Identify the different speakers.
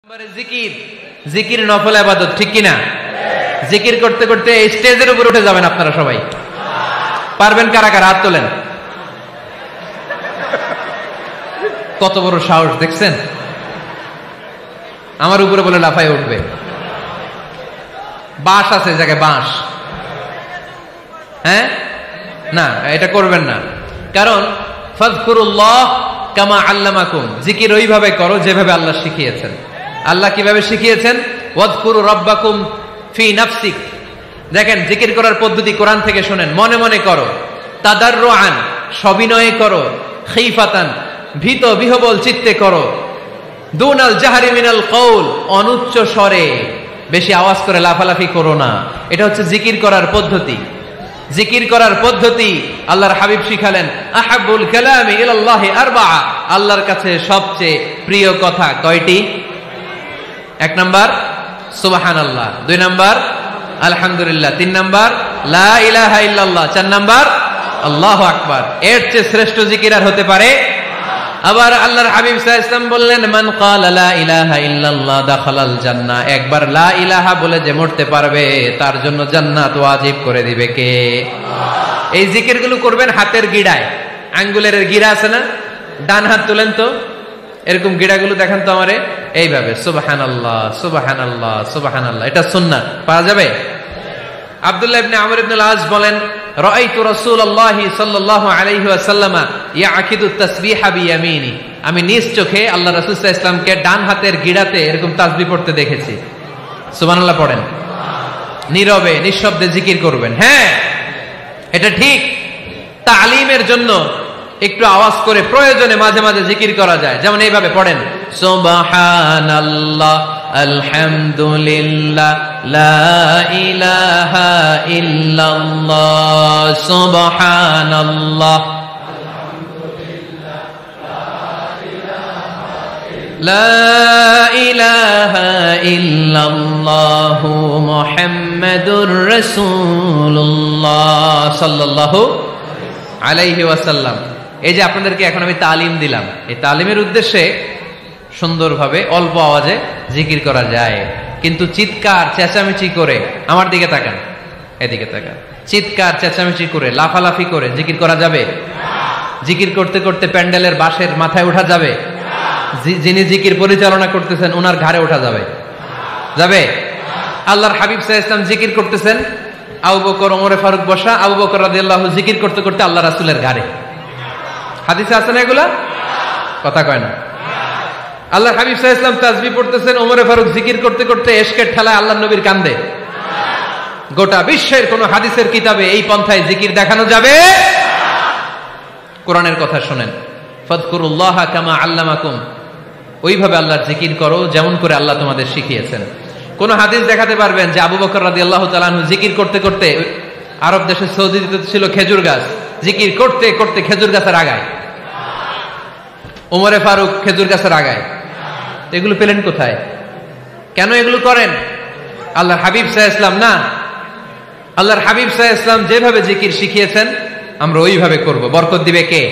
Speaker 1: জিকির জিকির নফল ইবাদত, ঠিক কিনা? জিকির করতে করতে স্টেজের উপর উঠে যাবেন আপনারা সবাই। পারবেন কারা কারা? হাত তোলেন। কত বড় সাহস দেখছেন? আমার উপরে বলে লাফায় উঠবে। বাঁশ আছে জায়গায়, বাঁশ। হ্যাঁ, না এটা করবেন না, কারণ ফাযকুরুল্লাহ কামা আল্লামাকুম, জিকির ওইভাবে করো যেভাবে আল্লাহ শিখিয়েছেন। আল্লাহ কিভাবে শিখিয়েছেন? ওয়াযকুরু রাব্বাকুম ফি নাফসিক। দেখেন জিকির করার পদ্ধতি কোরআন থেকে শুনেন। মনে মনে করো, তাদাররুআন সবিনয়ে করো, খিফাতান ভীত বিহবল চিত্তে করো, দুনাল জাহরি মিনাল কওল অনুচ্চ স্বরে, বেশি আওয়াজ করে লাফালাফি করো না। এটা হচ্ছে জিকির করার পদ্ধতি। জিকির করার পদ্ধতি আল্লাহর হাবিব শিখালেন, আহাব্বুল কালামি ইলাল্লাহি আরবাআ, আল্লাহর কাছে সবচেয়ে প্রিয় কথা কয়টি? 1 নাম্বার সুবহানাল্লাহ, 2 নাম্বার আলহামদুলিল্লাহ, 3 নাম্বার লা ইলাহা ইল্লাল্লাহ, 4 নাম্বার আল্লাহু আকবার। এর চেয়ে শ্রেষ্ঠ জিকির আর হতে পারে? আবার আল্লাহর হাবিব সাল্লাল্লাহু আলাইহি ওয়াসাল্লাম বললেন, মান ক্বালা লা ইলাহা ইল্লাল্লাহ দাখালাল জান্নাহ, একবার লা ইলাহা বলে যে মরতে পারবে তার জন্য জান্নাত ওয়াজিব করে দিবে কে? আল্লাহ। এই জিকিরগুলো করবেন হাতের গিড়ায়, আঙ্গুলের গিড়া আছে না? ডান হাত তুলেন তো, এরকম গিড়াগুলো দেখেন তো আমারে, এইভাবে সুবহানাল্লাহ সুবহানাল্লাহ সুবহানাল্লাহ। এটা সুন্নাত, পাওয়া যাবে? আব্দুল্লাহ ইবনে আমর ইবনে আল-আস বলেন, রাআইতু রাসূলুল্লাহ সাল্লাল্লাহু আলাইহি ওয়াসাল্লাম ইয়াকিদু তাসবিহা বিয়ামিনি, আমি নিজ চোখে আল্লাহ রাসূল সাল্লাল্লাহু আলাইহি ওয়াসাল্লামকে ডান হাতের গিড়াতে এরকম তাসবিহ পড়তে দেখেছি। সুবহানাল্লাহ পড়েন, নীরবে নিঃশব্দে জিকির করবেন। হ্যাঁ, এটা ঠিক। তালিমের জন্য একটু আওয়াজ করে প্রয়োজনে মাঝে মাঝে জিকির করা যায়, যেমন এইভাবে পড়েন, সুবহানাল্লাহ আলহামদুলিল্লাহ লা ইলাহা ইল্লাল্লাহ সুবহানাল্লাহ লা ইলাহা ইল্লাল্লাহ মুহাম্মাদুর রাসূলুল্লাহ সাল্লাল্লাহু আলাইহি ওয়াসাল্লাম। এই যে আপনাদেরকে এখন আমি তালিম দিলাম, এই তালিমের উদ্দেশ্যে সুন্দরভাবে অল্প আওয়াজে জিকির করা যায়, কিন্তু চিৎকার চেঁচামেচি করে, আমার দিকে তাকান, এদিকে তাকান, চিৎকার চেঁচামেচি করে লাফালাফি করে জিকির করা যাবে? জিকির করতে করতে প্যান্ডেলের বাঁশের মাথায় ওঠা যাবে? যিনি জিকির পরিচালনা করতেছেন ওনার ঘাড়ে ওঠা যাবে? যাবে? আল্লাহর হাবিব সাল্লাল্লাহু আলাইহি ওয়াসাল্লাম জিকির করতেছেন, আবু বকর ওমরে ফারুক বসা, আবু বকর রাদিয়াল্লাহু জিকির করতে করতে আল্লাহ রাসূলের ঘাড়ে। হাদিসে আছে না এগুলা? কথা কয় না। আল্লাহর হাবিব সাল্লাল্লাহু আলাইহি ওয়াসাল্লাম তাসবিহ পড়তেছেন, ওমরে ফারুক জিকির করতে করতে এশকের ঠেলায় আল্লাহর নবীর কান্দে। গোটা বিশ্বের কোন হাদিসের কিতাবে এই পন্থায় জিকির দেখানো যাবে? কোরআনের কথা শুনেন, ফাযকুরুল্লাহ কামা আল্লামাকুম, ওইভাবে আল্লাহর জিকির করো যেমন করে আল্লাহ তোমাদের শিখিয়েছেন। কোন হাদিস দেখাতে পারবেন যে আবু বকর রাদিয়াল্লাহু তাআলা আনহু জিকির করতে করতে, আরব দেশে সৌদিতে ছিল খেজুর গাছ, জিকির করতে করতে খেজুর গাছের আগায়, ওমরে ফারুক খেজুর গাছের আগায়, এগুলো পেলেন কোথায়? কেন এগুলো করেন? আল্লাহর হাবিব সাল্লাল্লাহু আলাইহি ওয়াসাল্লাম না, আল্লাহর হাবিব সাল্লাল্লাহু আলাইহি ওয়াসাল্লাম যেভাবে জিকির শিখিয়েছেন আমরা ওইভাবে করব। বরকত দিবে কে?